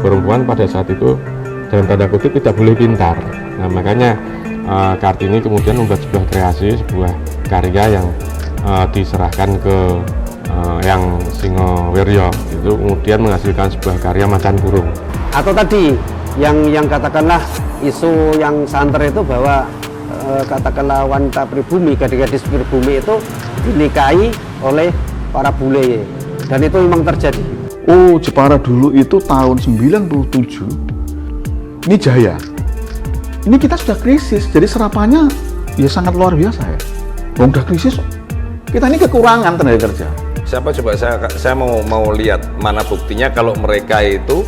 Perempuan pada saat itu dalam tanda kutip tidak boleh pintar. Nah, makanya Kartini kemudian membuat sebuah kreasi, sebuah karya yang diserahkan ke yang Singowiryo, itu kemudian menghasilkan sebuah karya Macan Kurung. Atau tadi yang katakanlah isu yang santer itu bahwa katakanlah wanita pribumi, gadis-gadis pribumi itu dinikahi oleh para bule, dan itu memang terjadi. Oh, Jepara dulu itu tahun 97 ini jaya. Ini kita sudah krisis, jadi serapannya ya sangat luar biasa ya. Udah krisis, kita ini kekurangan tenaga kerja. Siapa coba saya mau lihat mana buktinya kalau mereka itu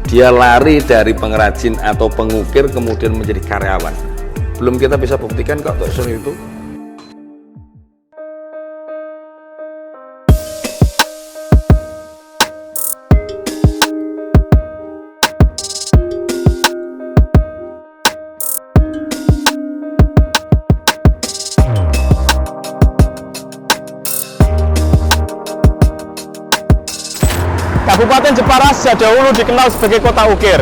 dia lari dari pengrajin atau pengukir kemudian menjadi karyawan. Belum kita bisa buktikan kok soal itu. Kabupaten Jepara sejak dahulu dikenal sebagai kota ukir.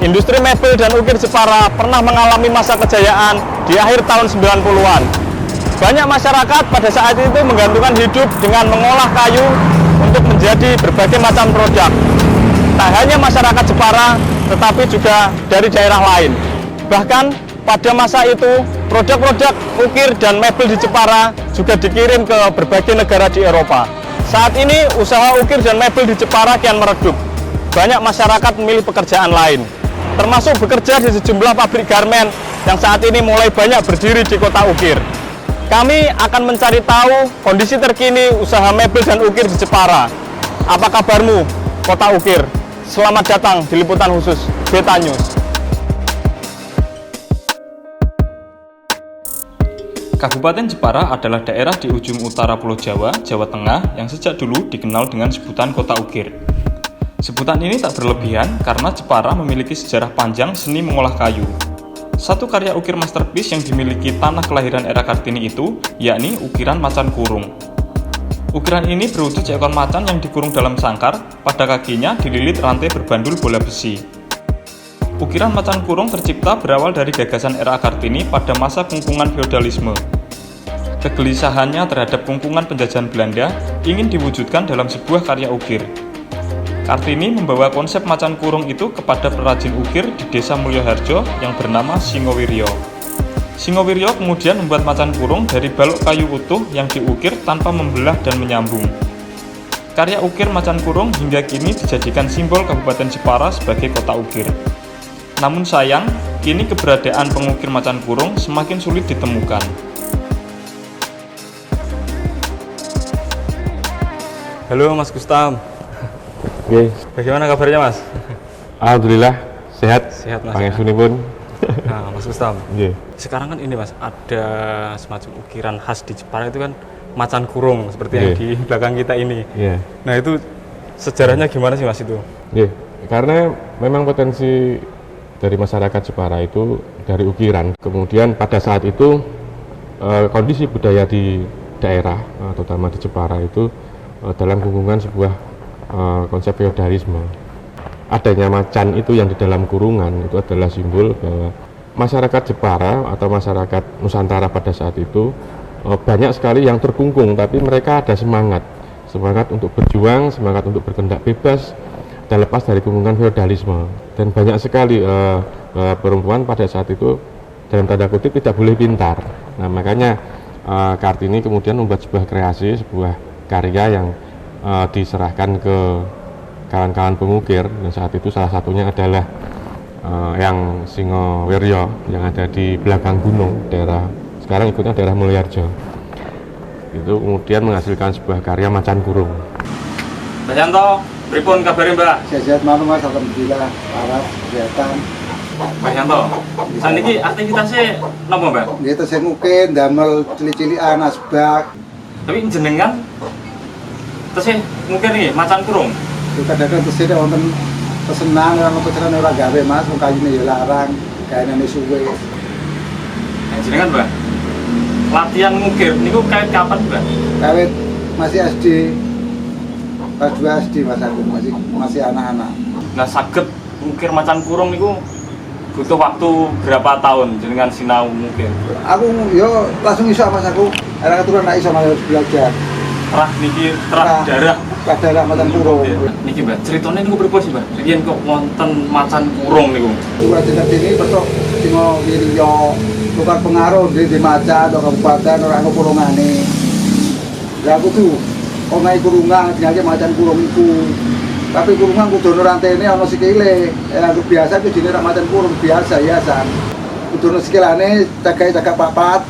Industri mebel dan ukir Jepara pernah mengalami masa kejayaan di akhir tahun 90-an. Banyak masyarakat pada saat itu menggantungkan hidup dengan mengolah kayu untuk menjadi berbagai macam produk. Tak hanya masyarakat Jepara, tetapi juga dari daerah lain. Bahkan pada masa itu, produk-produk ukir dan mebel di Jepara juga dikirim ke berbagai negara di Eropa. Saat ini, usaha ukir dan mebel di Jepara kian meredup. Banyak masyarakat memilih pekerjaan lain, termasuk bekerja di sejumlah pabrik garmen yang saat ini mulai banyak berdiri di kota ukir. Kami akan mencari tahu kondisi terkini usaha mebel dan ukir di Jepara. Apa kabarmu, kota ukir? Selamat datang di liputan khusus Beta News. Kabupaten Jepara adalah daerah di ujung utara Pulau Jawa, Jawa Tengah yang sejak dulu dikenal dengan sebutan kota ukir. Sebutan ini tak berlebihan karena Jepara memiliki sejarah panjang seni mengolah kayu. Satu karya ukir masterpiece yang dimiliki tanah kelahiran era Kartini itu, yakni ukiran macan kurung. Ukiran ini berwujud seekor macan yang dikurung dalam sangkar, pada kakinya dililit rantai berbandul bola besi. Ukiran macan kurung tercipta berawal dari gagasan era Kartini pada masa kungkungan feodalisme. Kegelisahannya terhadap kungkungan penjajahan Belanda ingin diwujudkan dalam sebuah karya ukir. Kartini membawa konsep macan kurung itu kepada perajin ukir di desa Mulyoharjo yang bernama Singowiryo. Singowiryo kemudian membuat macan kurung dari balok kayu utuh yang diukir tanpa membelah dan menyambung. Karya ukir macan kurung hingga kini dijadikan simbol Kabupaten Jepara sebagai kota ukir. Namun sayang, kini keberadaan pengukir macan kurung semakin sulit ditemukan. Halo Mas Gustam. Oke. Bagaimana kabarnya Mas? Alhamdulillah sehat. Sehat Mas. Pangesuni pun. Nah, Mas Gustam. Nggih. Sekarang kan ini Mas, ada semacam ukiran khas di Jepara itu kan macan kurung seperti yang di belakang kita ini. Iya. Nah, itu sejarahnya gimana sih Mas itu? Nggih. Karena memang potensi dari masyarakat Jepara itu dari ukiran. Kemudian pada saat itu kondisi budaya di daerah, terutama di Jepara itu dalam kungkungan sebuah konsep feodalisme. Adanya macan itu yang di dalam kurungan itu adalah simbol bahwa masyarakat Jepara atau masyarakat Nusantara pada saat itu banyak sekali yang terkungkung, tapi mereka ada semangat untuk berjuang, semangat untuk berkendak bebas dan lepas dari kungkungan feodalisme. Dan banyak sekali perempuan pada saat itu dalam tanda kutip tidak boleh pintar. Nah, makanya Kartini kemudian membuat sebuah kreasi, sebuah karya yang diserahkan ke kawan-kawan pengukir, dan saat itu salah satunya adalah yang Singowiryo yang ada di belakang gunung, daerah sekarang ikutnya daerah Mulyoharjo. Itu kemudian menghasilkan sebuah karya macan kurung. Mas Yanto, pripun kabarnya Mbak? Sehat malam Mas, alhamdulillah, waras, kelihatan. Mas Yanto, saat ini aktivitasnya apa Mbak? Itu saya mungkin damel cili-cilian asbak. Tapi jenengan terus mungkin nih macan kurung. Kadang-kadang terus ada wonten pesenan orang pesanan ora gawe Mas, wong kayune ya larang, gaenane suwe. Jenengan Mbak? latihan ngukir niku kait kapan, Mbak? Kawit masih SD, kelas 2 SD Mas aku masih anak-anak. Nah, saged ngukir macan kurung niku butuh waktu berapa tahun dengan sinau ngukir? Aku yo langsung iso Mas aku. Era keturunan nak iso harus belajar. Terah niki terah darah. Terah darah macan kurung. Niki Mbak, ceritanya niku pripun sih, Mbak? Riyen kok wonten macan kurung niku? Dua jenis ini besok timo wiriyo tukar pengaruh di macan atau kabupaten orang kurungane. Lah aku tuh omahe kurungan jenenge macan kurung iku. Tapi kurungan kudu ono rantene ono sikile. Aku biasa ku jenenge macan kurung biasa yasan. Kudu ono sikilane cagak papat.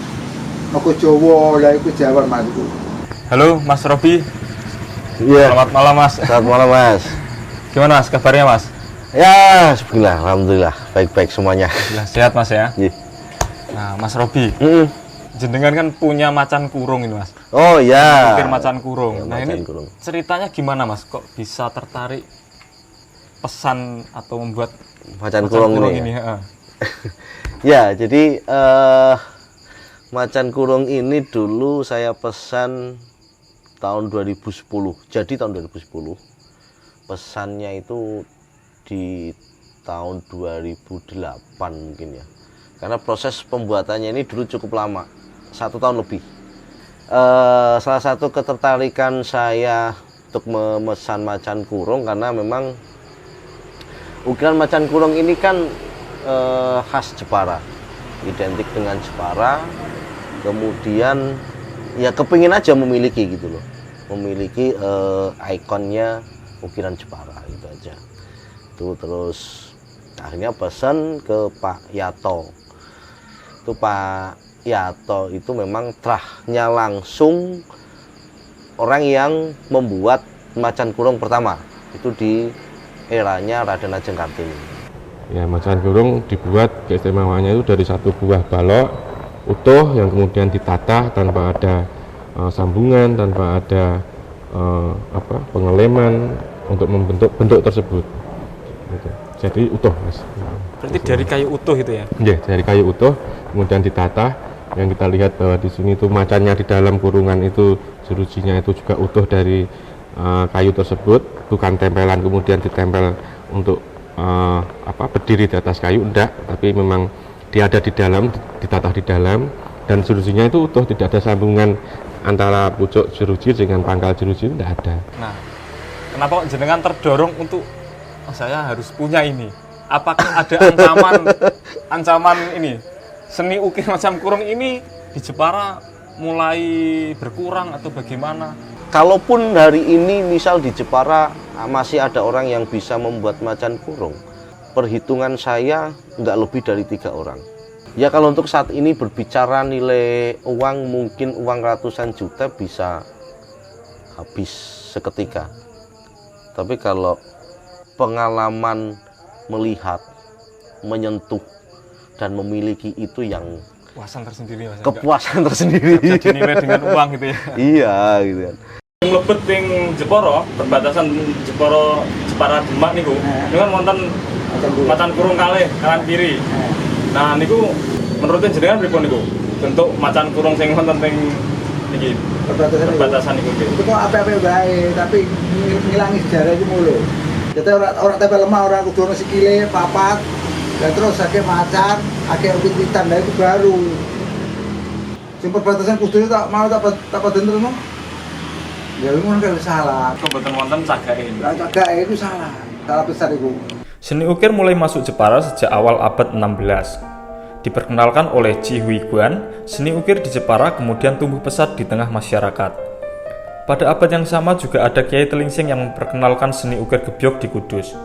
Aku Jawa, lah iku Jawa Mas. Halo, Mas Robi. Iya. Selamat malam, Mas. Selamat malam, Mas. Gimana Mas kabarnya, Mas? Ya, bismillah, alhamdulillah, baik-baik semuanya. Alhamdulillah, sehat Mas ya. Iya. Nah, Mas Robi, jenengan kan punya macan kurung ini, Mas. Oh ya. Ngukir macan kurung. Ya, Nah, macan ini kurung. ceritanya gimana, Mas? Kok bisa tertarik pesan atau membuat Macan kurung ini. ini? Ya, ya jadi macan kurung ini dulu saya pesan tahun 2010. Jadi tahun 2010. Pesannya itu di tahun 2008 mungkin ya. Karena proses pembuatannya ini dulu cukup lama, 1 tahun lebih. Salah satu ketertarikan saya untuk memesan macan kurung karena memang ukiran macan kurung ini kan khas Jepara, identik dengan Jepara. Kemudian ya kepingin aja memiliki gitu loh, memiliki ikonnya ukiran Jepara gitu aja. Itu terus akhirnya pesan ke Pak Yato. Itu Pak Yato itu memang terahnya langsung orang yang membuat macan kurung pertama itu di eranya Raden Ajeng Kartini. Ya, macan kurung dibuat keistimewaannya itu dari satu buah balok utuh yang kemudian ditata tanpa ada sambungan, tanpa ada pengeleman untuk membentuk bentuk tersebut. Gitu. Jadi utuh, Mas. Berarti dari kayu utuh itu ya? Iya, dari kayu utuh kemudian ditata. Yang kita lihat bahwa di sini itu macannya di dalam kurungan itu jerujinya itu juga utuh dari kayu tersebut, bukan tempelan kemudian ditempel untuk berdiri di atas kayu, enggak, tapi memang dia ada di dalam, ditata di dalam, dan jerujinya itu utuh, tidak ada sambungan antara pucuk jeruji dengan pangkal jeruji, tidak ada. Nah, kenapa kok jenengan terdorong untuk saya harus punya ini? Apakah ada ancaman ini? Seni ukir macan kurung ini di Jepara mulai berkurang atau bagaimana? Kalaupun hari ini misal di Jepara masih ada orang yang bisa membuat macan kurung, perhitungan saya nggak lebih dari 3 orang. Ya kalau untuk saat ini berbicara nilai uang, mungkin uang ratusan juta bisa habis seketika. Tapi kalau pengalaman melihat, menyentuh, dan memiliki itu yang Kepuasan tersendiri, Mas. kepuasan tersendiri. Bisa dinilai dengan uang gitu ya. Iya gitu kan. Mlebet ing Jepara, perbatasan Jepara Demak niku. Niku kan wonten macan kurung kalih kanan kiri. Nah niku menurut jenengan pripun niku? Bentuk macan kurung sing wonten teng iki perbatasan niku nggih. Itu kok apa-apa bae, tapi ngilangi sejarah itu mulu. Jadi orang tempel lemah, orang kudu ono sikile, papat, dan terus akeh macan, akeh wit-witan, itu baru. Sing perbatasan kudu tak mau tak paden terus. Ya ngono kan salah. Kebetulan wonten cagake. Lah cagake itu salah besar itu. Seni ukir mulai masuk Jepara sejak awal abad 16. Diperkenalkan oleh Ji Huiguan, seni ukir di Jepara kemudian tumbuh pesat di tengah masyarakat. Pada abad yang sama juga ada Kiai Telingsing yang memperkenalkan seni ukir gebyok di Kudus.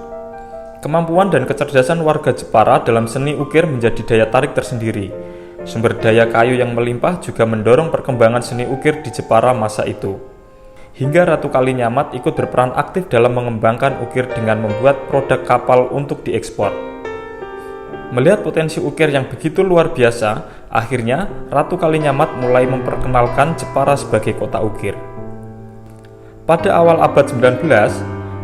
Kemampuan dan kecerdasan warga Jepara dalam seni ukir menjadi daya tarik tersendiri. Sumber daya kayu yang melimpah juga mendorong perkembangan seni ukir di Jepara masa itu. Hingga Ratu Kalinyamat ikut berperan aktif dalam mengembangkan ukir dengan membuat produk kapal untuk diekspor. Melihat potensi ukir yang begitu luar biasa, akhirnya Ratu Kalinyamat mulai memperkenalkan Jepara sebagai kota ukir. Pada awal abad 19,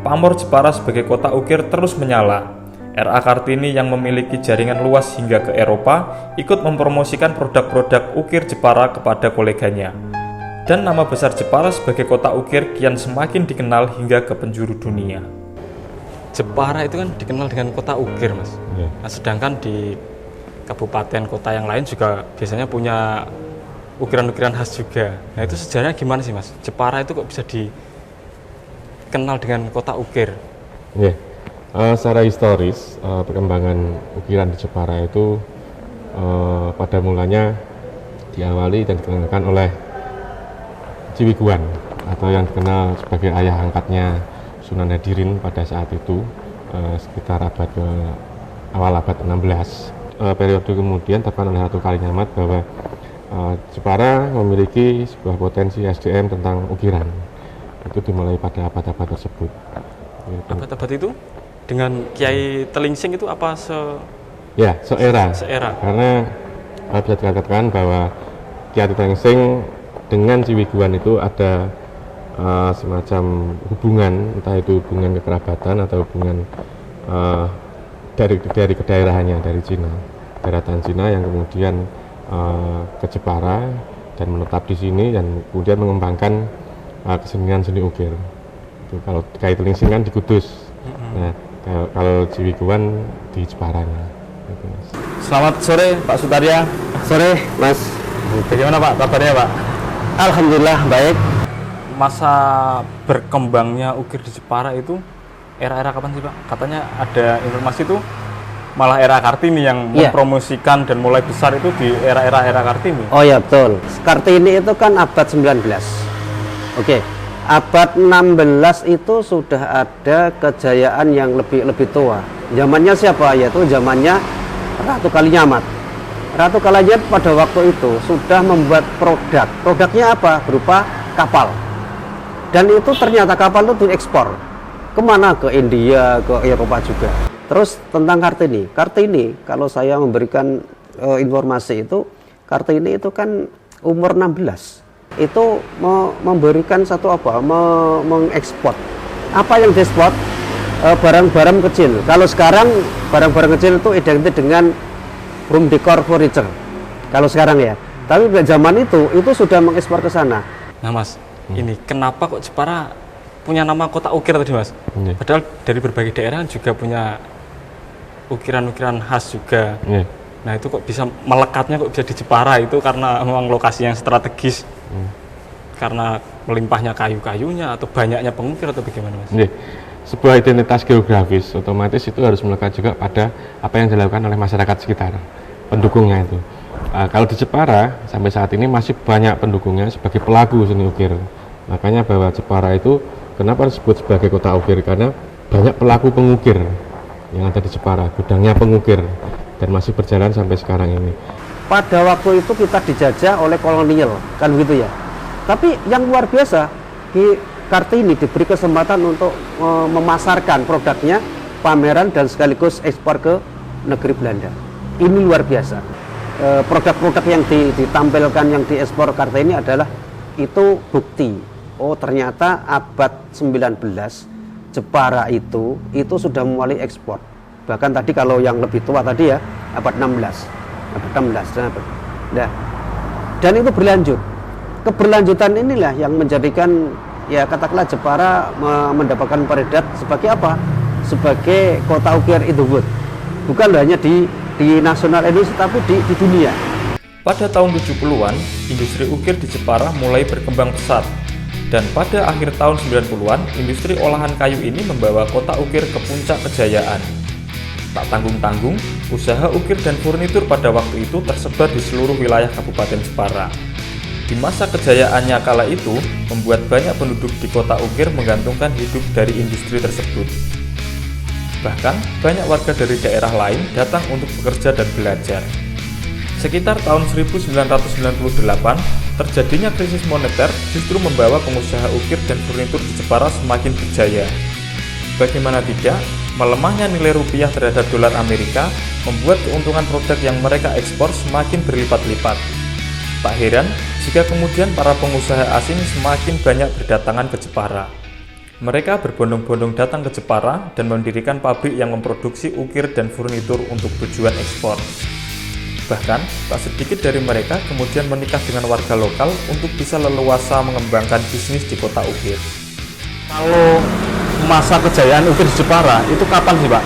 pamor Jepara sebagai kota ukir terus menyala. RA Kartini yang memiliki jaringan luas hingga ke Eropa ikut mempromosikan produk-produk ukir Jepara kepada koleganya. Dan nama besar Jepara sebagai kota ukir kian semakin dikenal hingga ke penjuru dunia. Jepara itu kan dikenal dengan kota ukir, Mas. Nah, sedangkan di kabupaten kota yang lain juga biasanya punya ukiran-ukiran khas juga. Nah, itu sejarahnya gimana sih, Mas? Jepara itu kok bisa dikenal dengan kota ukir? Secara historis, perkembangan ukiran di Jepara itu pada mulanya diawali dan dikenalkan oleh Ciwiguan atau yang dikenal sebagai ayah angkatnya Sunan Hadirin pada saat itu, sekitar awal abad 16. Periode kemudian terkenal oleh Ratu Kalinyamat bahwa Jepara memiliki sebuah potensi SDM tentang ukiran. Itu dimulai pada abad-abad tersebut. Abad-abad itu dengan Kiai Telingsing itu apa seera. Karena bisa dikatakan bahwa Kiai Telingsing dengan Ciwiguan itu ada semacam hubungan, entah itu hubungan kekerabatan atau hubungan dari kedaerahannya, dari Cina, daratan Cina yang kemudian ke Jepara dan menetap di sini dan kemudian mengembangkan kesenian seni ukir. Itu kalau Kiai Telingsing kan di Kudus. Nah, kalau Ciwiguan di Jeparanya. Gitu, Mas. Selamat sore Pak Sutarya. Sore Mas. Bagaimana Pak kabarnya Pak? Alhamdulillah baik. Masa berkembangnya ukir di Jepara itu era-era kapan sih Pak? Katanya ada informasi itu malah era Kartini yang mempromosikan dan mulai besar itu di era Kartini. Oh ya betul. Kartini itu kan abad 19. Oke. Abad 16 itu sudah ada kejayaan yang lebih tua. Zamannya siapa? Yaitu zamannya Ratu Kalinyamat. Ratu Kalinyamat pada waktu itu sudah membuat produk. Produknya apa? Berupa kapal. Dan itu ternyata kapal itu diekspor kemana? Ke India, ke Eropa juga. Terus tentang Kartini. Kartini, kalau saya memberikan informasi itu, Kartini itu kan umur 16. Itu memberikan mengekspor. Apa yang diekspor? Barang-barang kecil. Kalau sekarang barang-barang kecil itu identik dengan room decor furniture. Kalau sekarang ya. Tapi pada zaman itu sudah mengekspor ke sana. Nah Mas, ini kenapa kok Jepara punya nama kota ukir tadi Mas? Padahal dari berbagai daerah juga punya ukiran-ukiran khas juga. Nah itu kok bisa melekatnya kok bisa di Jepara itu karena memang lokasi yang strategis. Karena melimpahnya kayu-kayunya atau banyaknya pengukir atau bagaimana Mas? Sebuah identitas geografis otomatis itu harus melekat juga pada apa yang dilakukan oleh masyarakat sekitar, pendukungnya itu. Kalau di Jepara sampai saat ini masih banyak pendukungnya sebagai pelaku seni ukir. Makanya bahwa Jepara itu kenapa disebut sebagai kota ukir, karena banyak pelaku pengukir yang ada di Jepara, gudangnya pengukir, dan masih berjalan sampai sekarang ini. Pada waktu itu kita dijajah oleh kolonial, kan begitu ya. Tapi yang luar biasa, di Kartini diberi kesempatan untuk memasarkan produknya, pameran dan sekaligus ekspor ke negeri Belanda. Ini luar biasa. Produk-produk yang ditampilkan, yang diekspor Kartini adalah itu bukti. Oh ternyata abad 19 Jepara itu sudah mulai ekspor. Bahkan tadi kalau yang lebih tua tadi ya abad 16. Nah, dan itu berlanjut. Keberlanjutan inilah yang menjadikan ya katakanlah Jepara mendapatkan peredat sebagai apa? Sebagai kota ukir in the world. Bukan hanya di nasional Indonesia tapi di dunia. Pada tahun 70-an, industri ukir di Jepara mulai berkembang pesat. Dan pada akhir tahun 90-an, industri olahan kayu ini membawa kota ukir ke puncak kejayaan. Tak tanggung-tanggung, usaha ukir dan furnitur pada waktu itu tersebar di seluruh wilayah Kabupaten Jepara. Di masa kejayaannya kala itu, membuat banyak penduduk di kota ukir menggantungkan hidup dari industri tersebut. Bahkan, banyak warga dari daerah lain datang untuk bekerja dan belajar. Sekitar tahun 1998, terjadinya krisis moneter justru membawa pengusaha ukir dan furnitur di Jepara semakin berjaya. Bagaimana tidak, melemahnya nilai rupiah terhadap dolar Amerika membuat keuntungan produk yang mereka ekspor semakin berlipat-lipat. Tak heran jika kemudian para pengusaha asing semakin banyak berdatangan ke Jepara. Mereka berbondong-bondong datang ke Jepara dan mendirikan pabrik yang memproduksi ukir dan furnitur untuk tujuan ekspor. Bahkan, tak sedikit dari mereka kemudian menikah dengan warga lokal untuk bisa leluasa mengembangkan bisnis di kota ukir. Kalau masa kejayaan ukir di Jepara itu kapan sih, Pak?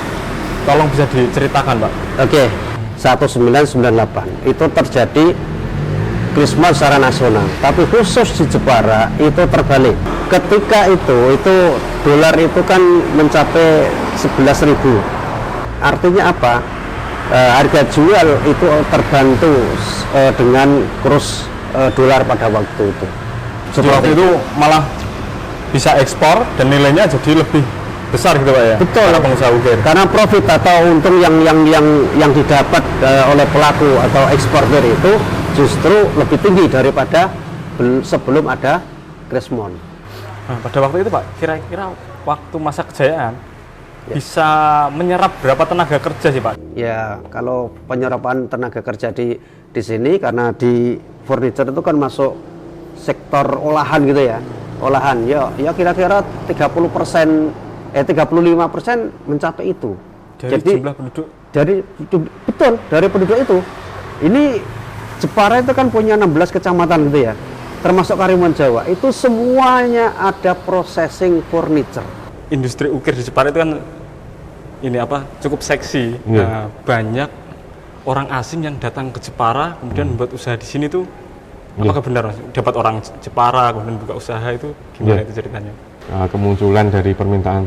Tolong bisa diceritakan, Pak. Oke, 1998 itu terjadi krismon secara nasional, tapi khusus di Jepara itu terbalik. Ketika itu dolar itu kan mencapai 11.000. Artinya apa? Harga jual itu terbantu dengan kurs dolar pada waktu itu. Seperti itu malah bisa ekspor dan nilainya jadi lebih besar gitu, Pak ya. Betul. Para pengusaha ukir. Karena profit atau untung yang didapat oleh pelaku atau eksportir itu justru lebih tinggi daripada sebelum ada krismon. Nah, pada waktu itu, Pak, kira-kira waktu masa kejayaan bisa menyerap berapa tenaga kerja sih, Pak? Ya, kalau penyerapan tenaga kerja di sini karena di furniture itu kan masuk sektor olahan gitu ya. Olahan ya kira-kira 35% mencapai itu. Dari Jadi jumlah penduduk. Betul, dari penduduk itu. Ini Jepara itu kan punya 16 kecamatan gitu ya. Termasuk Karimun Jawa. Itu semuanya ada processing furniture. Industri ukir di Jepara itu kan cukup seksi. Nah, banyak orang asing yang datang ke Jepara kemudian membuat usaha di sini tuh. Apakah benar, Mas? Dapat orang Jepara kemudian buka usaha itu gimana itu ceritanya? Kemunculan dari permintaan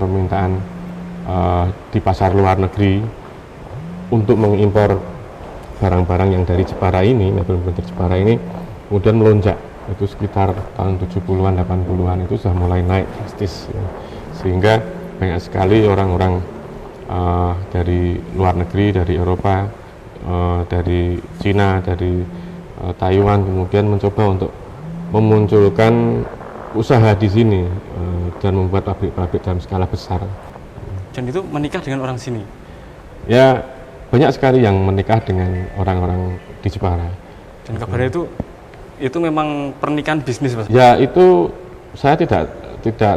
di pasar luar negeri untuk mengimpor barang-barang yang dari Jepara ini, mebel-mebel Jepara ini kemudian melonjak. Itu sekitar tahun 70-an, 80-an itu sudah mulai naik drastis. Sehingga banyak sekali orang-orang dari luar negeri, dari Eropa, dari Cina, dari Taiwan kemudian mencoba untuk memunculkan usaha di sini dan membuat pabrik-pabrik dalam skala besar. Dan itu menikah dengan orang sini? Ya, banyak sekali yang menikah dengan orang-orang di Jepara. Dan kabarnya itu memang pernikahan bisnis, Mas? Ya, itu saya tidak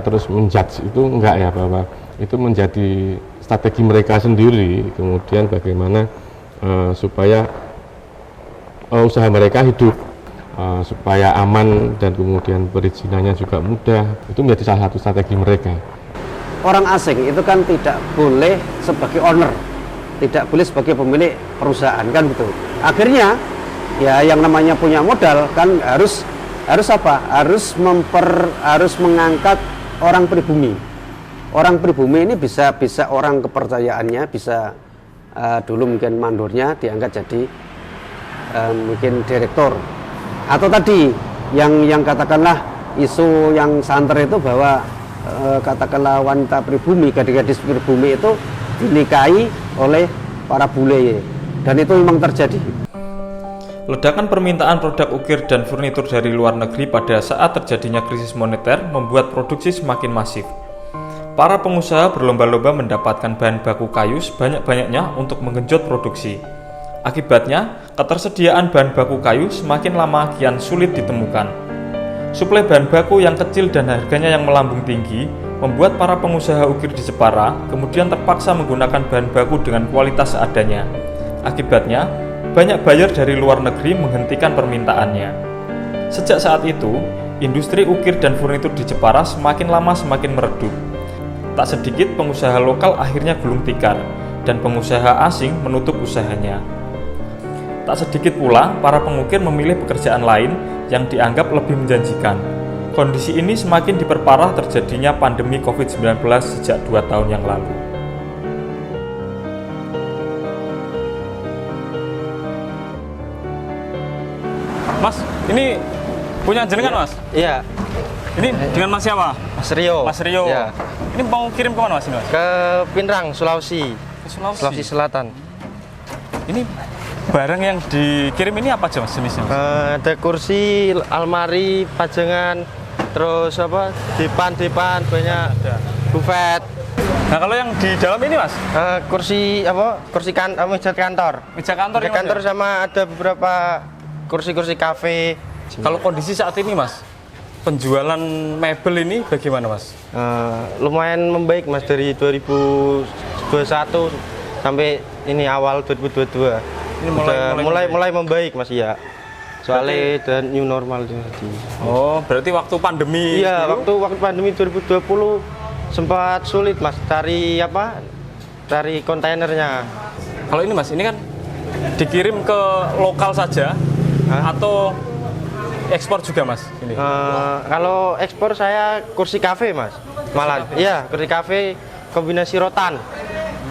terus menjudge, itu enggak ya, bahwa itu menjadi strategi mereka sendiri, kemudian bagaimana supaya usaha mereka hidup, supaya aman dan kemudian perizinannya juga mudah. Itu menjadi salah satu strategi mereka. Orang asing itu kan tidak boleh sebagai owner, tidak boleh sebagai pemilik perusahaan kan gitu. Akhirnya ya yang namanya punya modal kan harus apa? Harus mengangkat orang pribumi. Orang pribumi ini bisa orang kepercayaannya, bisa dulu mungkin mandornya diangkat jadi mungkin direktur. Atau tadi yang katakanlah isu yang santer itu bahwa katakanlah wanita pribumi, gadis-gadis pribumi itu dinikahi oleh para bule, dan itu memang terjadi. Ledakan permintaan produk ukir dan furnitur dari luar negeri pada saat terjadinya krisis moneter membuat produksi semakin masif. Para pengusaha berlomba-lomba mendapatkan bahan baku kayu sebanyak-banyaknya untuk menggenjot produksi. Akibatnya, ketersediaan bahan baku kayu semakin lama kian sulit ditemukan. Suplai bahan baku yang kecil dan harganya yang melambung tinggi membuat para pengusaha ukir di Jepara kemudian terpaksa menggunakan bahan baku dengan kualitas seadanya. Akibatnya, banyak buyer dari luar negeri menghentikan permintaannya. Sejak saat itu, industri ukir dan furnitur di Jepara semakin lama semakin meredup. Tak sedikit pengusaha lokal akhirnya gulung tikar, dan pengusaha asing menutup usahanya. Tak sedikit pula para pengukir memilih pekerjaan lain yang dianggap lebih menjanjikan. Kondisi ini semakin diperparah terjadinya pandemi COVID-19 sejak 2 tahun yang lalu. Mas, ini punya jenengan, Mas? Iya. Ini dengan Mas siapa? Mas Rio. Mas Rio. Ya. Ini mau kirim kemana, Mas? Ke Pinrang, Sulawesi. Ke Sulawesi. Sulawesi Selatan. Ini barang yang dikirim ini apa aja, Mas, jenisnya? Mas? Ada kursi, almari, pajangan, terus apa? Depan banyak. Buffet. Nah, kalau yang di dalam ini, Mas? Kursi apa? Meja kantor. Meja kantor. Meja kantor sama ada beberapa kursi-kursi kafe. Kalau kondisi saat ini, Mas, penjualan mebel ini bagaimana Mas? Lumayan membaik Mas dari 2021 sampai ini awal 2022. Ini mulai membaik Mas ya. Soalnya dan new normal tadi. Oh, berarti waktu pandemi. Iya, waktu pandemi 2020 sempat sulit Mas cari kontainernya. Kalau ini Mas, ini kan dikirim ke lokal saja atau ekspor juga Mas? Ini. Kalau ekspor saya kursi kafe Mas, malah. Iya, kursi kafe kombinasi rotan.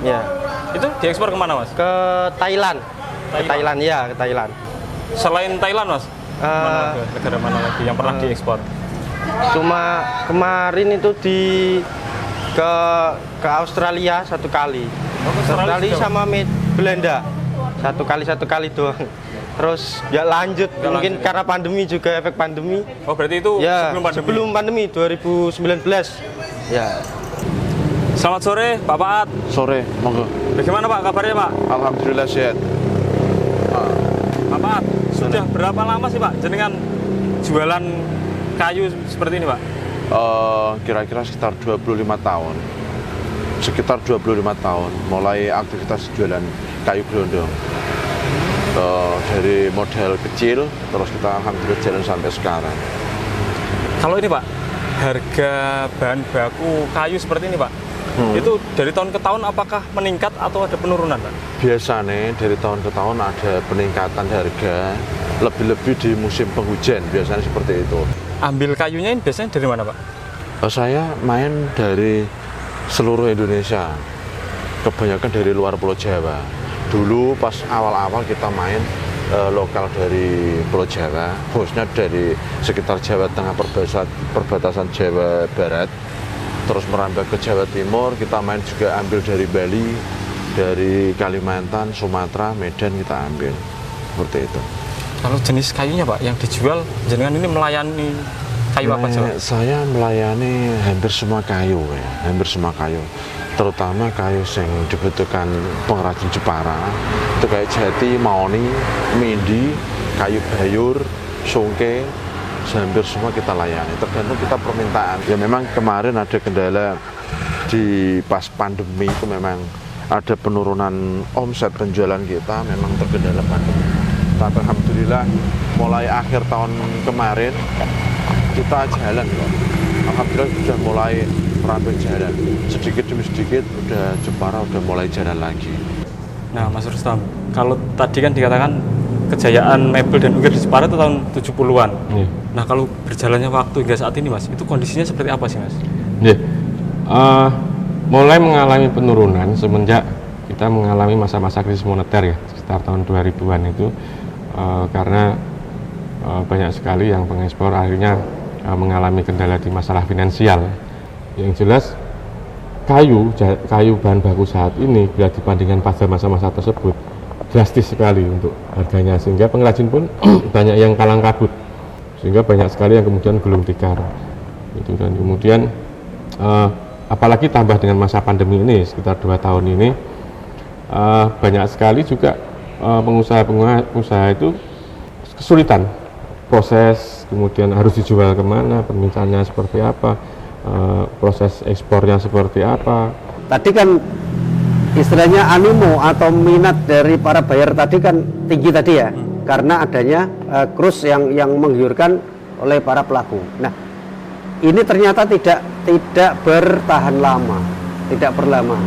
Ya. Itu diekspor kemana Mas? Ke Thailand. Ke Thailand, ya, ke Thailand. Selain Thailand Mas, negara mana lagi yang pernah diekspor? Cuma kemarin itu ke Australia satu kali. Satu kali sama Belanda. Satu kali doang. Terus ya lanjut, mungkin karena pandemi juga, efek pandemi. Oh, berarti itu ya, sebelum pandemi 2019. Ya. Selamat sore Pak Paat. Sore, monggo. Bagaimana Pak kabarnya Pak? Alhamdulillah sehat. Pak Paat, sudah berapa lama sih Pak jenengan jualan kayu seperti ini Pak? Kira-kira sekitar 25 tahun. Sekitar 25 tahun mulai aktivitas jualan kayu gelondong. Dari model kecil terus kita alhamdulillah jalan sampai sekarang. Kalau ini Pak, harga bahan baku kayu seperti ini Pak, itu dari tahun ke tahun apakah meningkat atau ada penurunan Pak? Biasanya dari tahun ke tahun ada peningkatan harga, lebih-lebih di musim penghujan biasanya seperti itu. Ambil kayunya ini biasanya dari mana Pak? Saya main dari seluruh Indonesia, kebanyakan dari luar Pulau Jawa. Dulu pas awal-awal kita main lokal dari Pulau Jawa, khususnya dari sekitar Jawa Tengah, perbatasan Jawa Barat, terus merambah ke Jawa Timur. Kita main juga ambil dari Bali, dari Kalimantan, Sumatera, Medan kita ambil, seperti itu. Kalau jenis kayunya Pak yang dijual, jenengan ini melayani kayu apa saja? Saya melayani hampir semua kayu ya, hampir semua kayu. Terutama kayu yang dibutuhkan pengrajin Jepara, itu kayak jati, mahoni, mindi, kayu bayur, sungke, hampir semua kita layani. Tergantung kita permintaan. Ya memang kemarin ada kendala di pas pandemi itu, memang ada penurunan omset penjualan kita, memang terkendala pandemi. Tapi alhamdulillah mulai akhir tahun kemarin kita jalan kok. Alhamdulillah sudah mulai merambah jalan. Sedikit demi sedikit udah Jepara udah mulai jalan lagi. Nah Mas Rustam, kalau tadi kan dikatakan kejayaan mebel dan ukir di Jepara itu tahun 70-an. Nah kalau berjalannya waktu hingga saat ini Mas, itu kondisinya seperti apa sih Mas? Mulai mengalami penurunan semenjak kita mengalami masa-masa krisis moneter ya, sekitar tahun 2000-an itu, karena banyak sekali yang pengekspor akhirnya mengalami kendala di masalah finansial. Yang jelas kayu bahan baku saat ini bila dibandingkan pada masa-masa tersebut drastis sekali untuk harganya, sehingga pengrajin pun banyak yang kalang kabut, sehingga banyak sekali yang kemudian gulung tikar gitu. Dan kemudian apalagi tambah dengan masa pandemi ini sekitar 2 tahun ini, banyak sekali juga pengusaha itu kesulitan proses, kemudian harus dijual kemana, permintaannya seperti apa, proses ekspornya seperti apa. Tadi kan istilahnya animo atau minat dari para buyer tadi kan tinggi tadi ya, karena adanya cruise yang menggiurkan oleh para pelaku. Nah, ini ternyata tidak bertahan lama, tidak berlama.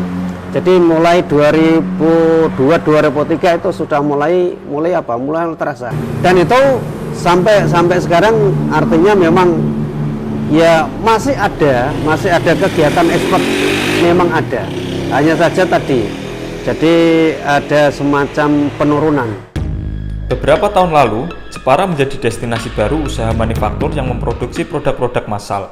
Jadi mulai 2002-2003 itu sudah mulai terasa. Dan itu sampai sekarang artinya memang ya masih ada kegiatan ekspor, memang ada. Hanya saja tadi jadi ada semacam penurunan. Beberapa tahun lalu, Jepara menjadi destinasi baru usaha manufaktur yang memproduksi produk-produk massal.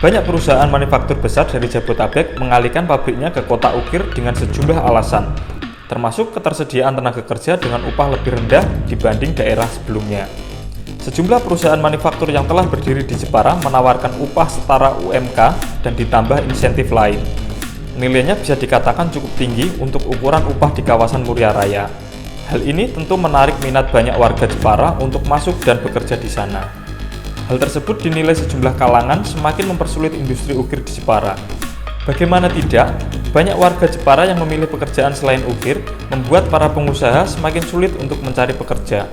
Banyak perusahaan manufaktur besar dari Jabodetabek mengalihkan pabriknya ke kota ukir dengan sejumlah alasan, termasuk ketersediaan tenaga kerja dengan upah lebih rendah dibanding daerah sebelumnya. Sejumlah perusahaan manufaktur yang telah berdiri di Jepara menawarkan upah setara UMK dan ditambah insentif lain. Nilainya bisa dikatakan cukup tinggi untuk ukuran upah di kawasan Muria Raya. Hal ini tentu menarik minat banyak warga Jepara untuk masuk dan bekerja di sana. Hal tersebut dinilai sejumlah kalangan semakin mempersulit industri ukir di Jepara. Bagaimana tidak, banyak warga Jepara yang memilih pekerjaan selain ukir membuat para pengusaha semakin sulit untuk mencari pekerja.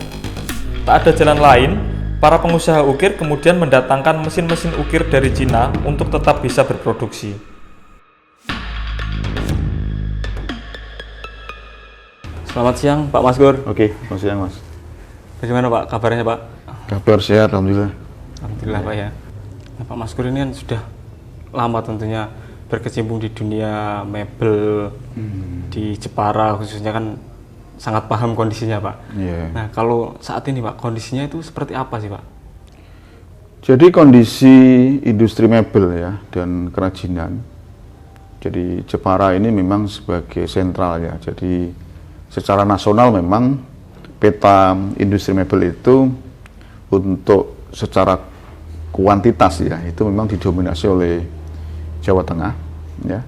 Tak ada jalan lain, para pengusaha ukir kemudian mendatangkan mesin-mesin ukir dari Cina untuk tetap bisa berproduksi. Selamat siang Pak Masgur. Oke, selamat siang Mas. Bagaimana Pak kabarnya Pak? Kabar sehat, alhamdulillah. Alhamdulillah Pak ya. Nah, Pak Masgur ini kan sudah lama tentunya berkecimpung di dunia mebel di Jepara khususnya, kan sangat paham kondisinya Pak. Yeah. Nah kalau saat ini Pak kondisinya itu seperti apa sih Pak? Jadi kondisi industri mebel ya dan kerajinan. Jadi Jepara ini memang sebagai sentral ya. Jadi secara nasional memang peta industri mebel itu untuk secara kuantitas ya itu memang didominasi oleh Jawa Tengah ya.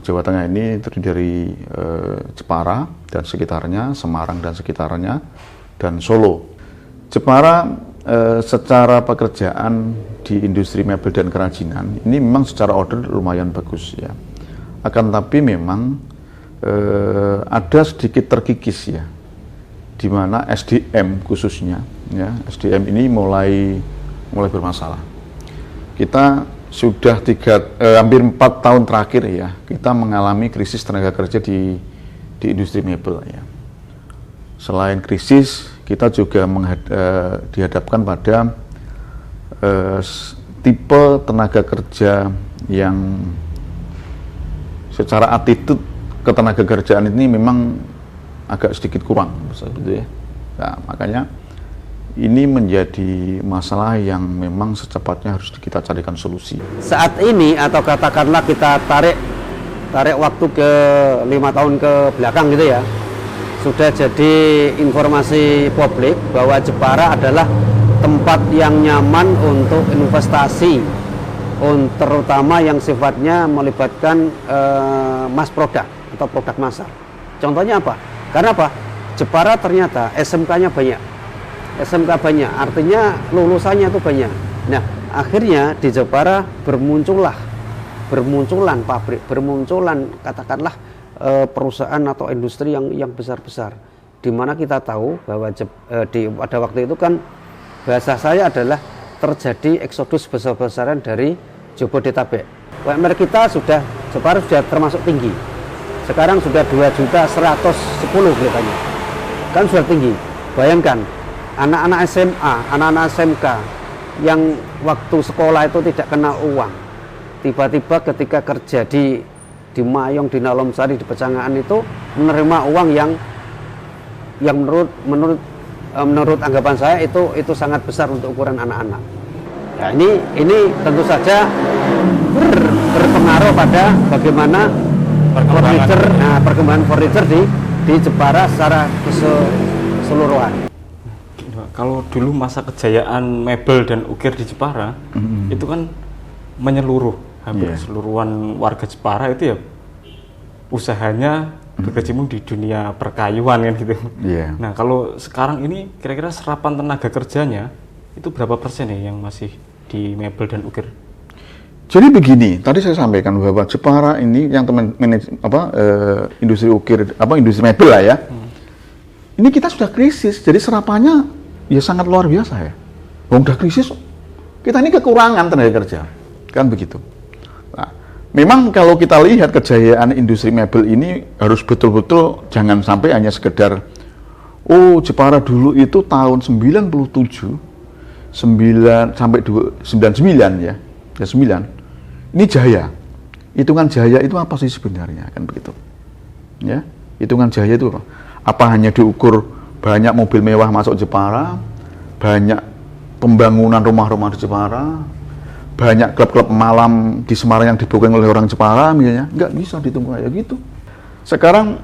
Jawa Tengah ini terdiri dari Jepara dan sekitarnya, Semarang dan sekitarnya, dan Solo. Jepara secara pekerjaan di industri mebel dan kerajinan ini memang secara order lumayan bagus ya. Akan tapi memang ada sedikit terkikis ya, di mana SDM khususnya ya, SDM ini mulai bermasalah. Kita sudah hampir 4 tahun terakhir ya, kita mengalami krisis tenaga kerja di industri mebel ya. Selain krisis, kita juga dihadapkan pada tipe tenaga kerja yang secara attitude ketenaga kerjaan ini memang agak sedikit kurang, gitu ya. Nah, makanya ini menjadi masalah yang memang secepatnya harus kita carikan solusi. Saat ini atau katakanlah kita tarik waktu ke 5 tahun ke belakang gitu ya, sudah jadi informasi publik bahwa Jepara adalah tempat yang nyaman untuk investasi, terutama yang sifatnya melibatkan mass product atau produk massal. Contohnya apa? Karena apa? Jepara ternyata SMK-nya banyak. SMK banyak, artinya lulusannya itu banyak. Nah, akhirnya di Jepara bermunculan pabrik, bermunculan katakanlah perusahaan atau industri yang besar-besar. Di mana kita tahu bahwa pada waktu itu kan bahasa saya adalah terjadi eksodus besar-besaran dari Jabodetabek. UMR kita Jepara sudah termasuk tinggi. Sekarang sudah 2.110.000 kelihatannya. Kan sudah tinggi. Bayangkan anak-anak SMA, anak-anak SMK yang waktu sekolah itu tidak kenal uang, tiba-tiba ketika kerja di Mayong, di Nalomsari, di Pecangaan itu menerima uang yang menurut anggapan saya itu sangat besar untuk ukuran anak-anak. Ya, ini tentu saja berpengaruh pada bagaimana perkembangan furniture di Jepara secara keseluruhan. Kalau dulu masa kejayaan mebel dan ukir di Jepara itu kan menyeluruh, hampir keseluruhan warga Jepara itu ya usahanya berkecimpung di dunia perkayuan kan gitu. Nah kalau sekarang ini kira-kira serapan tenaga kerjanya itu berapa persen ya yang masih di mebel dan ukir? Jadi begini, tadi saya sampaikan bahwa Jepara ini yang industri ukir, industri mebel lah ya. Ini kita sudah krisis, jadi serapannya ya sangat luar biasa ya. Udah krisis, kita ini kekurangan tenaga kerja, kan begitu. Nah, memang kalau kita lihat kejayaan industri mebel ini harus betul-betul jangan sampai hanya sekedar Jepara dulu itu tahun 97 sampai 99 ya 9. Ini jaya. Hitungan jaya itu apa sih sebenarnya, kan begitu. Ya, hitungan jaya itu apa? Apa hanya diukur banyak mobil mewah masuk Jepara, banyak pembangunan rumah-rumah di Jepara, banyak klub-klub malam di Semarang yang dibuka oleh orang Jepara misalnya? Nggak bisa dihitung kayak gitu. Sekarang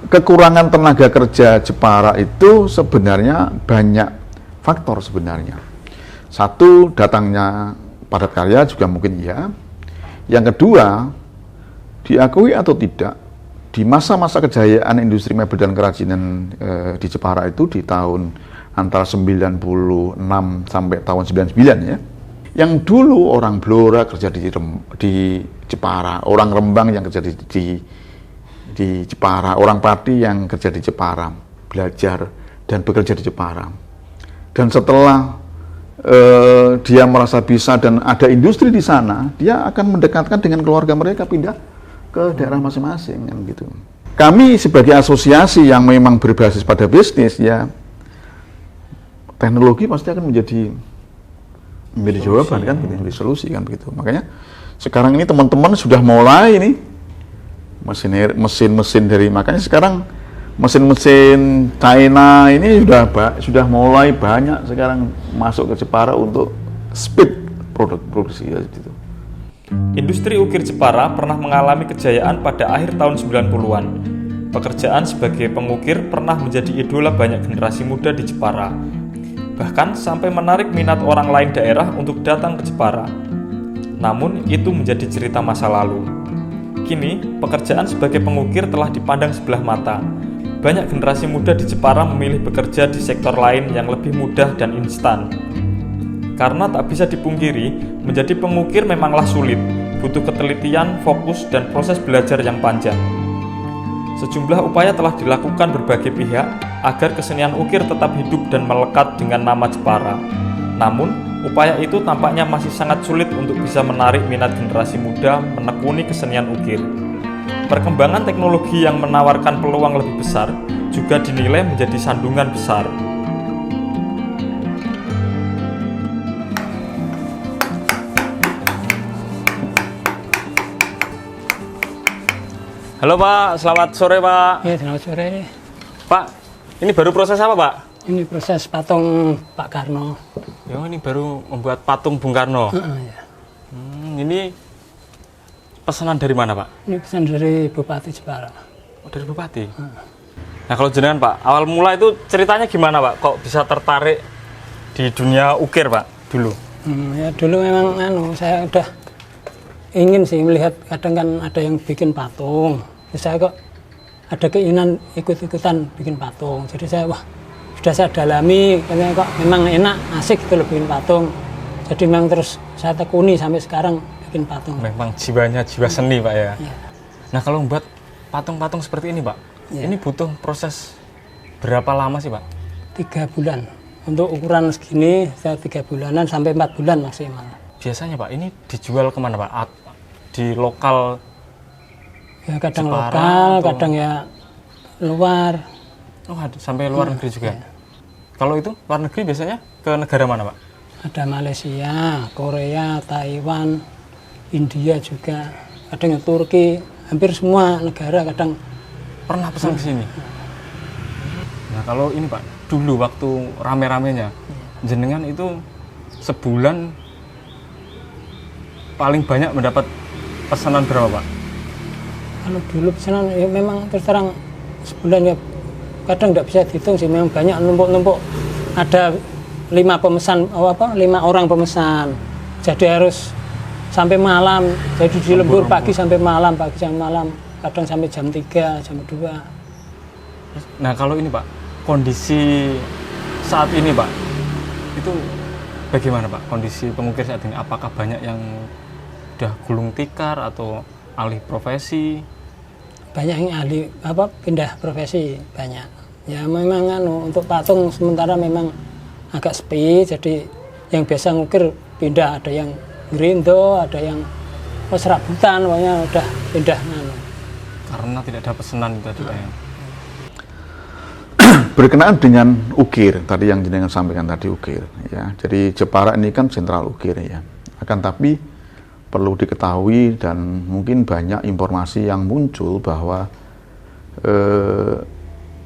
kekurangan tenaga kerja Jepara itu sebenarnya banyak faktor sebenarnya. Satu, datangnya padat karya juga mungkin iya. Yang kedua, diakui atau tidak, di masa-masa kejayaan industri mebel dan kerajinan di Jepara itu di tahun antara 96 sampai tahun 99 ya. Yang dulu orang Blora kerja di Jepara, orang Rembang yang kerja di Jepara, orang Pati yang kerja di Jepara, belajar dan bekerja di Jepara. Dan setelah dia merasa bisa dan ada industri di sana, dia akan mendekatkan dengan keluarga mereka, pindah ke daerah masing-masing kan gitu. Kami sebagai asosiasi yang memang berbasis pada bisnis ya, teknologi pasti akan menjadi jawaban kan, menjadi solusi kan begitu. Makanya sekarang ini teman-teman sudah mulai ini mesin-mesin dari, makanya sekarang mesin-mesin China ini sudah mulai banyak sekarang masuk ke Jepara untuk speed produksi ya gitu. Industri ukir Jepara pernah mengalami kejayaan pada akhir tahun 90-an. Pekerjaan sebagai pengukir pernah menjadi idola banyak generasi muda di Jepara. Bahkan sampai menarik minat orang lain daerah untuk datang ke Jepara. Namun itu menjadi cerita masa lalu. Kini, pekerjaan sebagai pengukir telah dipandang sebelah mata. Banyak generasi muda di Jepara memilih bekerja di sektor lain yang lebih mudah dan instan. Karena tak bisa dipungkiri, menjadi pengukir memanglah sulit, butuh ketelitian, fokus, dan proses belajar yang panjang. Sejumlah upaya telah dilakukan berbagai pihak agar kesenian ukir tetap hidup dan melekat dengan nama Jepara. Namun, upaya itu tampaknya masih sangat sulit untuk bisa menarik minat generasi muda menekuni kesenian ukir. Perkembangan teknologi yang menawarkan peluang lebih besar juga dinilai menjadi sandungan besar. Halo Pak, selamat sore Pak. Iya, selamat sore. Pak, ini baru proses apa Pak? Ini proses patung Pak Karno. Ya, ini baru membuat patung Bung Karno. Ya. Ini pesanan dari mana Pak? Ini pesan dari Bupati Jepara. Oh, dari Bupati? Nah kalau jenengan Pak, awal mula itu ceritanya gimana Pak? Kok bisa tertarik di dunia ukir Pak dulu? Ya dulu memang saya udah ingin sih melihat, kadang kan ada yang bikin patung. Terus saya kok ada keinginan ikut-ikutan bikin patung. Jadi saya sudah saya dalami, katanya kok memang enak, asik gitu loh bikin patung. Jadi memang terus saya tekuni sampai sekarang bikin patung. Memang jiwanya jiwa seni Pak ya. Nah kalau membuat patung-patung seperti ini Pak, ini butuh proses berapa lama sih Pak? 3 bulan. Untuk ukuran segini saya 3 bulanan sampai 4 bulan maksimal. Biasanya Pak, ini dijual kemana Pak? Di lokal? Ya kadang Jepara, lokal, atau kadang ya luar. Oh, sampai luar negeri juga. Kalau itu luar negeri biasanya ke negara mana Pak? Ada Malaysia, Korea, Taiwan, India juga, kadang Turki, hampir semua negara kadang pernah pesan ke sini. Nah kalau ini Pak, dulu waktu rame-ramenya, jenengan itu sebulan paling banyak mendapat pesanan berapa Pak? Kalau dulu pesanan ya memang terus terang sebulan ya kadang nggak bisa dihitung sih, memang banyak numpuk-numpuk. Ada 5 pemesan, 5 orang pemesan, jadi harus sampai malam, jadi di lembur pagi sampai malam, kadang sampai jam 3, jam 2. Nah kalau ini Pak, kondisi saat ini Pak, itu bagaimana Pak kondisi pengukir saat ini? Apakah banyak yang udah gulung tikar atau alih profesi? Banyak yang alih pindah profesi, banyak. Ya memang untuk patung sementara memang agak sepi, jadi yang biasa ngukir pindah, ada yang gerindo, ada yang serabutan, pokoknya udah pindah. Karena tidak ada pesanan tadi Pak ya. Berkenaan dengan ukir tadi yang jenengan sampaikan tadi, ukir ya. Jadi Jepara ini kan sentral ukir ya. Akan tapi perlu diketahui dan mungkin banyak informasi yang muncul bahwa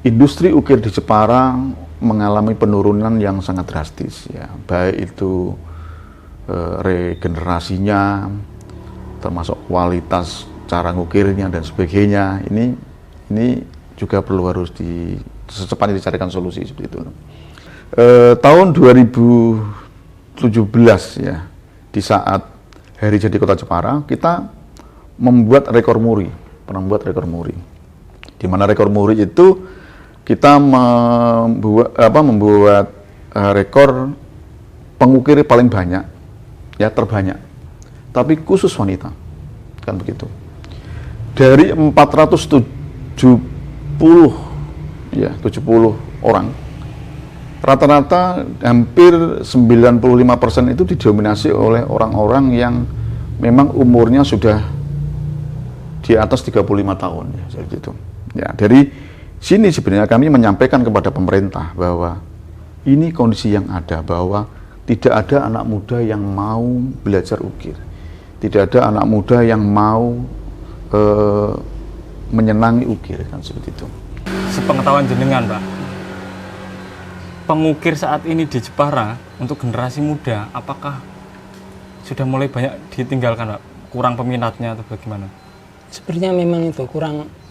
industri ukir di Jepara mengalami penurunan yang sangat drastis ya. Baik itu regenerasinya, termasuk kualitas cara ngukirnya dan sebagainya. Ini juga perlu harus secepatnya dicarikan solusi seperti itu. Tahun 2017 ya, di saat Hari Jadi Kota Jepara, kita membuat rekor muri, di mana rekor muri itu kita membuat rekor pengukir paling banyak, ya terbanyak, tapi khusus wanita, kan begitu. Dari 470 orang, rata-rata hampir 95% itu didominasi oleh orang-orang yang memang umurnya sudah di atas 35 tahun, ya, seperti itu. Ya, dari sini sebenarnya kami menyampaikan kepada pemerintah bahwa ini kondisi yang ada, bahwa tidak ada anak muda yang mau belajar ukir, tidak ada anak muda yang mau menyenangi ukir, kan seperti itu. Sepengetahuan jenengan, Pak, pengukir saat ini di Jepara untuk generasi muda, apakah sudah mulai banyak ditinggalkan, Pak? Kurang peminatnya atau bagaimana? Sepertinya memang itu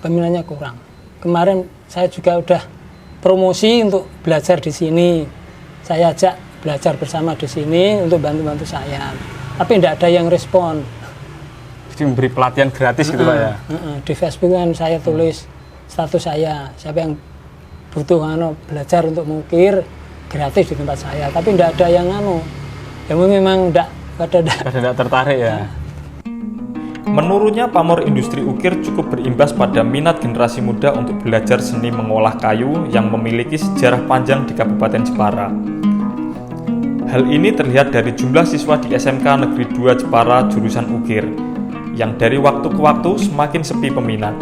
peminatnya kurang. Kemarin saya juga udah promosi untuk belajar di sini. Saya ajak belajar bersama di sini untuk bantu-bantu saya. Tapi tidak ada yang respon. Jadi memberi pelatihan gratis gitu, Pak, ya? Di Facebook kan saya tulis status saya, siapa yang butuh belajar untuk mengukir gratis di tempat saya. Tapi tidak ada yang ya memang tidak tertarik ya. Menurutnya, pamor industri ukir cukup berimbas pada minat generasi muda untuk belajar seni mengolah kayu yang memiliki sejarah panjang di Kabupaten Jepara. Hal ini terlihat dari jumlah siswa di SMK Negeri 2 Jepara jurusan ukir, yang dari waktu ke waktu semakin sepi peminat.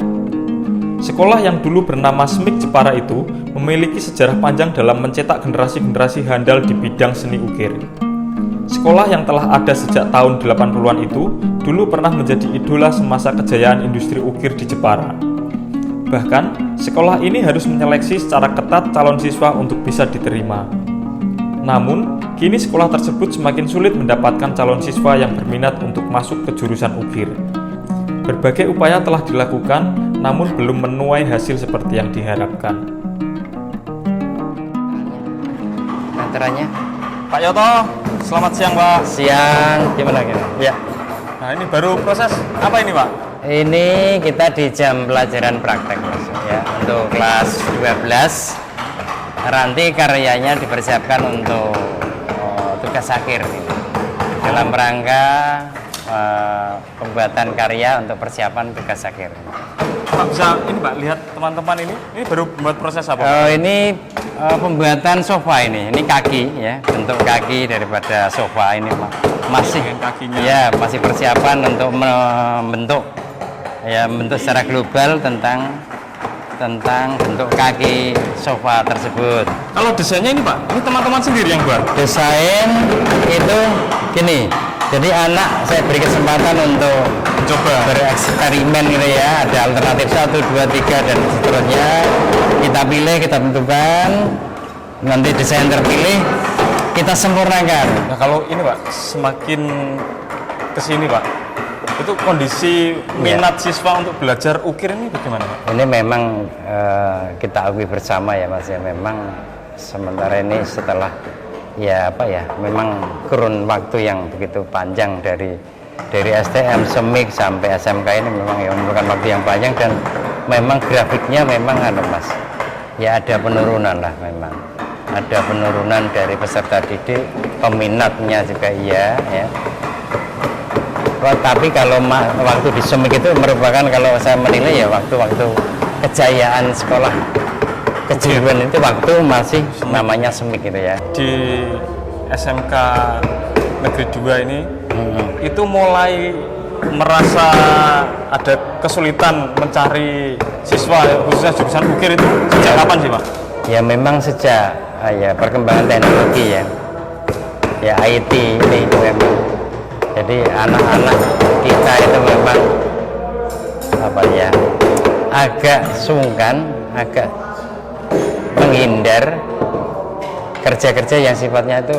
Sekolah yang dulu bernama SMIK Jepara itu memiliki sejarah panjang dalam mencetak generasi-generasi handal di bidang seni ukir. Sekolah yang telah ada sejak tahun 80-an itu dulu pernah menjadi idola semasa kejayaan industri ukir di Jepara. Bahkan, sekolah ini harus menyeleksi secara ketat calon siswa untuk bisa diterima. Namun, kini sekolah tersebut semakin sulit mendapatkan calon siswa yang berminat untuk masuk ke jurusan ukir. Berbagai upaya telah dilakukan, namun belum menuai hasil seperti yang diharapkan. Antaranya Pak Yoto, selamat siang, Pak. siang, gimana gitu? Ya, Nah, ini baru proses apa ini, Pak? ini kita di jam pelajaran praktek, Mas. Ya, untuk kelas 12. Nanti karyanya dipersiapkan untuk tugas akhir ini. Dalam rangka pembuatan karya untuk persiapan tugas akhir. Pak, bisa ini, Pak, lihat teman-teman ini baru membuat proses apa? Ini pembuatan sofa ini kaki ya, bentuk kaki daripada sofa ini masih kakinya. Ya, masih persiapan untuk membentuk bentuk secara global tentang bentuk kaki sofa tersebut. Kalau desainnya ini, Pak, ini teman-teman sendiri yang buat? Desain itu gini, jadi anak saya beri kesempatan untuk coba bereksperimen gitu ya, ada alternatif 1, 2, 3 dan seterusnya. Kita pilih, kita tentukan, nanti desain terpilih kita sempurnakan. Nah, kalau ini, Pak, semakin kesini, Pak, itu kondisi minat siswa untuk belajar ukir ini bagaimana, Pak? Ini memang kita akui bersama ya, Mas, ya, memang sementara ini setelah memang kurun waktu yang begitu panjang dari STM, SMIK sampai SMK ini memang memerlukan waktu yang panjang, dan memang grafiknya memang Mas, ya ada penurunan lah, memang ada penurunan dari peserta didik, peminatnya juga iya ya. Tapi kalau waktu di SMIK itu merupakan, kalau saya menilai ya, waktu-waktu kejayaan sekolah kejuruan itu waktu masih namanya SMIK gitu ya. Di SMK Negeri 2 ini itu mulai merasa ada kesulitan mencari siswa khususnya jurusan ukir itu sejak kapan sih, Pak? Ya memang sejak perkembangan teknologi ya IT ini itu memang. Jadi anak-anak kita itu memang agak sungkan, agak menghindar kerja-kerja yang sifatnya itu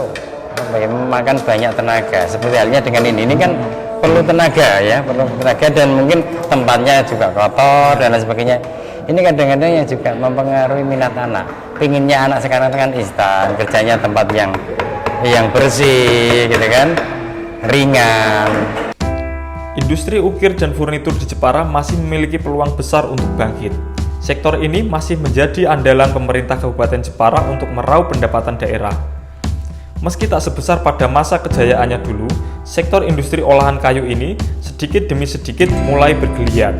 memakan banyak tenaga. Seperti halnya dengan ini kan perlu tenaga ya, perlu tenaga, dan mungkin tempatnya juga kotor dan lain sebagainya. Ini kadang-kadang yang juga mempengaruhi minat anak. Pinginnya anak sekarang kan instan, kerjanya tempat yang bersih gitu kan, ringan. Industri ukir dan furnitur di Jepara masih memiliki peluang besar untuk bangkit. Sektor ini masih menjadi andalan pemerintah Kabupaten Jepara untuk meraup pendapatan daerah. Meski tak sebesar pada masa kejayaannya dulu, sektor industri olahan kayu ini sedikit demi sedikit mulai bergeliat.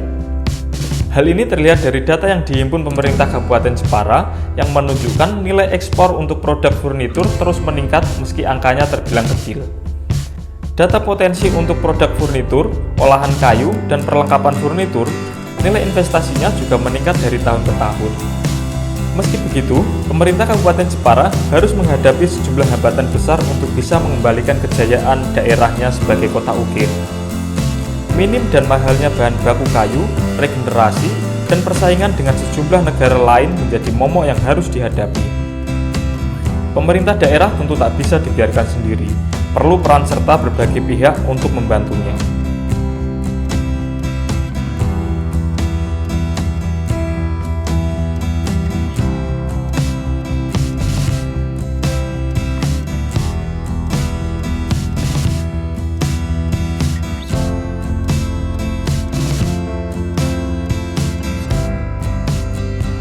Hal ini terlihat dari data yang dihimpun pemerintah Kabupaten Jepara yang menunjukkan nilai ekspor untuk produk furnitur terus meningkat meski angkanya terbilang kecil. Data potensi untuk produk furnitur, olahan kayu, dan perlengkapan furnitur, nilai investasinya juga meningkat dari tahun ke tahun. Meski begitu, pemerintah Kabupaten Jepara harus menghadapi sejumlah hambatan besar untuk bisa mengembalikan kejayaan daerahnya sebagai kota ukir. Minim dan mahalnya bahan baku kayu, regenerasi, dan persaingan dengan sejumlah negara lain menjadi momok yang harus dihadapi. Pemerintah daerah tentu tak bisa dibiarkan sendiri, perlu peran serta berbagai pihak untuk membantunya.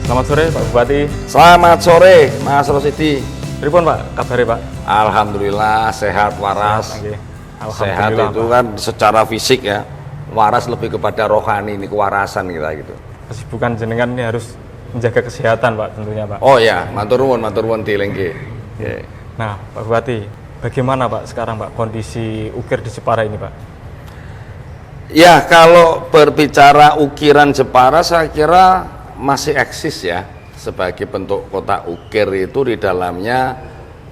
Selamat sore Pak Bupati. Selamat sore Mas Rosidi. Pripun Pak kabarnya Pak? Alhamdulillah sehat waras. Sehat itu kan secara fisik ya. Waras lebih kepada rohani, ini kewarasan kita gitu. Kesibukan jenengan ini harus menjaga kesehatan Pak tentunya Pak. Oh ya, matur nuwun dilengke. Yeah. Nah Pak Bupati, bagaimana Pak sekarang Pak kondisi ukir di Jepara ini Pak? Ya kalau berbicara ukiran Jepara saya kira masih eksis ya sebagai bentuk kota ukir itu di dalamnya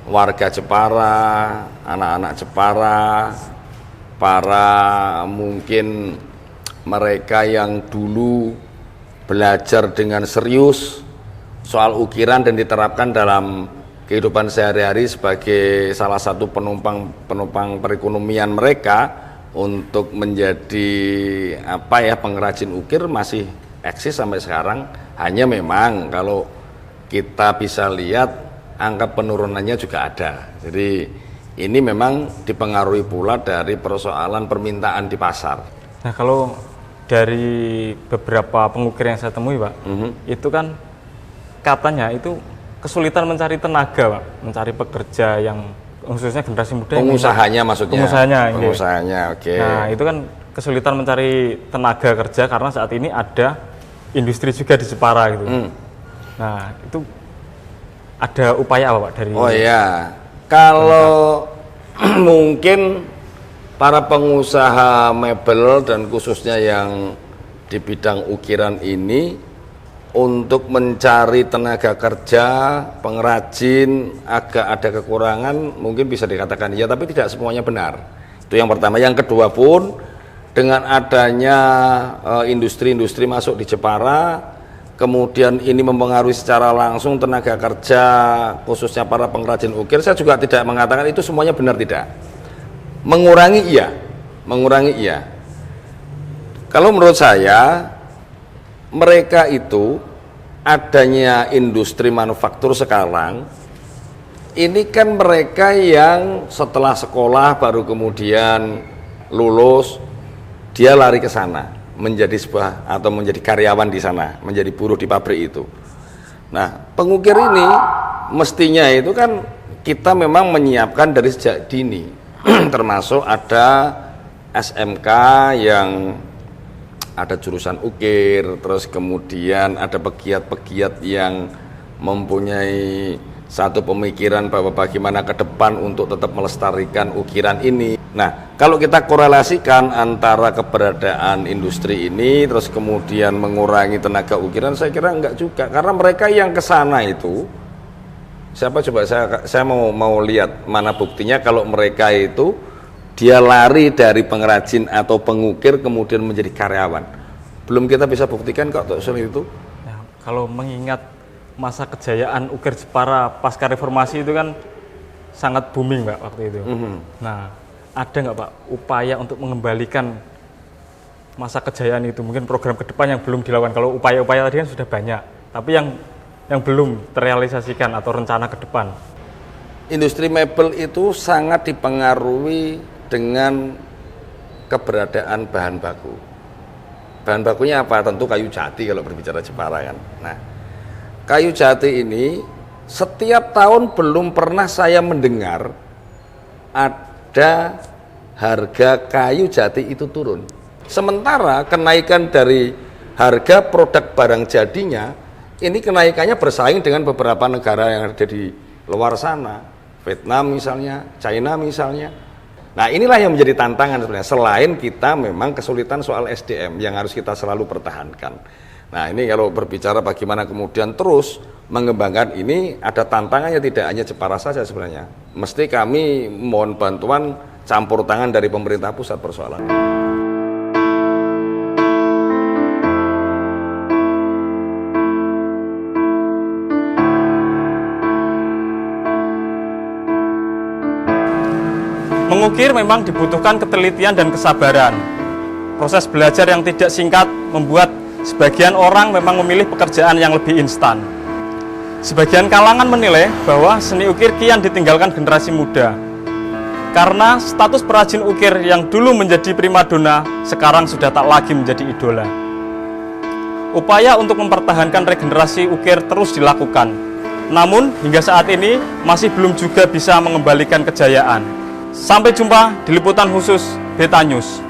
warga Jepara, anak-anak Jepara, para mungkin mereka yang dulu belajar dengan serius soal ukiran dan diterapkan dalam kehidupan sehari-hari sebagai salah satu penumpang perekonomian mereka untuk menjadi pengrajin ukir masih eksis sampai sekarang. Hanya memang kalau kita bisa lihat angka penurunannya juga ada. Jadi ini memang dipengaruhi pula dari persoalan permintaan di pasar. Nah kalau dari beberapa pengukir yang saya temui Pak, itu kan katanya itu kesulitan mencari tenaga Pak, mencari pekerja yang khususnya generasi muda. Pengusahanya maksudnya? Pengusahanya, oke. Nah itu kan kesulitan mencari tenaga kerja karena saat ini ada industri juga di Jepara gitu. Nah itu ada upaya apa Pak dari? Oh ya, kalau mungkin para pengusaha mebel dan khususnya yang di bidang ukiran ini untuk mencari tenaga kerja, pengrajin agak ada kekurangan, mungkin bisa dikatakan iya, tapi tidak semuanya benar. Itu yang pertama. Yang kedua pun dengan adanya industri-industri masuk di Jepara, kemudian ini mempengaruhi secara langsung tenaga kerja khususnya para pengrajin ukir. Saya juga tidak mengatakan itu semuanya benar, tidak. Mengurangi iya. Kalau menurut saya mereka itu adanya industri manufaktur sekarang ini kan mereka yang setelah sekolah baru kemudian lulus, dia lari ke sana menjadi menjadi karyawan di sana, menjadi buruh di pabrik itu. Nah, pengukir ini mestinya itu kan kita memang menyiapkan dari sejak dini. Termasuk ada SMK yang ada jurusan ukir, terus kemudian ada pegiat-pegiat yang mempunyai satu pemikiran bahwa bagaimana ke depan untuk tetap melestarikan ukiran ini. Nah, kalau kita korelasikan antara keberadaan industri ini terus kemudian mengurangi tenaga ukiran, saya kira enggak juga, karena mereka yang ke sana itu siapa coba, saya mau lihat mana buktinya kalau mereka itu dia lari dari pengrajin atau pengukir kemudian menjadi karyawan. Belum kita bisa buktikan kok soal itu. Nah, kalau mengingat masa kejayaan ukir Jepara pasca reformasi itu kan sangat booming Pak waktu itu. Nah, ada nggak Pak upaya untuk mengembalikan masa kejayaan itu? Mungkin program ke depan yang belum dilakukan. Kalau upaya-upaya tadi kan sudah banyak, tapi yang belum terrealisasikan atau rencana ke depan. Industri mebel itu sangat dipengaruhi dengan keberadaan bahan baku. Bahan bakunya apa? Tentu kayu jati kalau berbicara Jepara kan. Nah, kayu jati ini setiap tahun belum pernah saya mendengar ada harga kayu jati itu turun. Sementara kenaikan dari harga produk barang jadinya, ini kenaikannya bersaing dengan beberapa negara yang ada di luar sana, Vietnam misalnya, China misalnya. Nah, inilah yang menjadi tantangan sebenarnya, selain kita memang kesulitan soal SDM yang harus kita selalu pertahankan. Nah, ini kalau berbicara bagaimana kemudian terus mengembangkan ini, ada tantangannya tidak hanya Jepara saja sebenarnya. Mesti kami mohon bantuan campur tangan dari pemerintah pusat persoalan. Mengukir memang dibutuhkan ketelitian dan kesabaran. Proses belajar yang tidak singkat membuat sebagian orang memang memilih pekerjaan yang lebih instan. Sebagian kalangan menilai bahwa seni ukir kian ditinggalkan generasi muda. Karena status perajin ukir yang dulu menjadi primadona, sekarang sudah tak lagi menjadi idola. Upaya untuk mempertahankan regenerasi ukir terus dilakukan. Namun, hingga saat ini masih belum juga bisa mengembalikan kejayaan. Sampai jumpa di liputan khusus Beta News.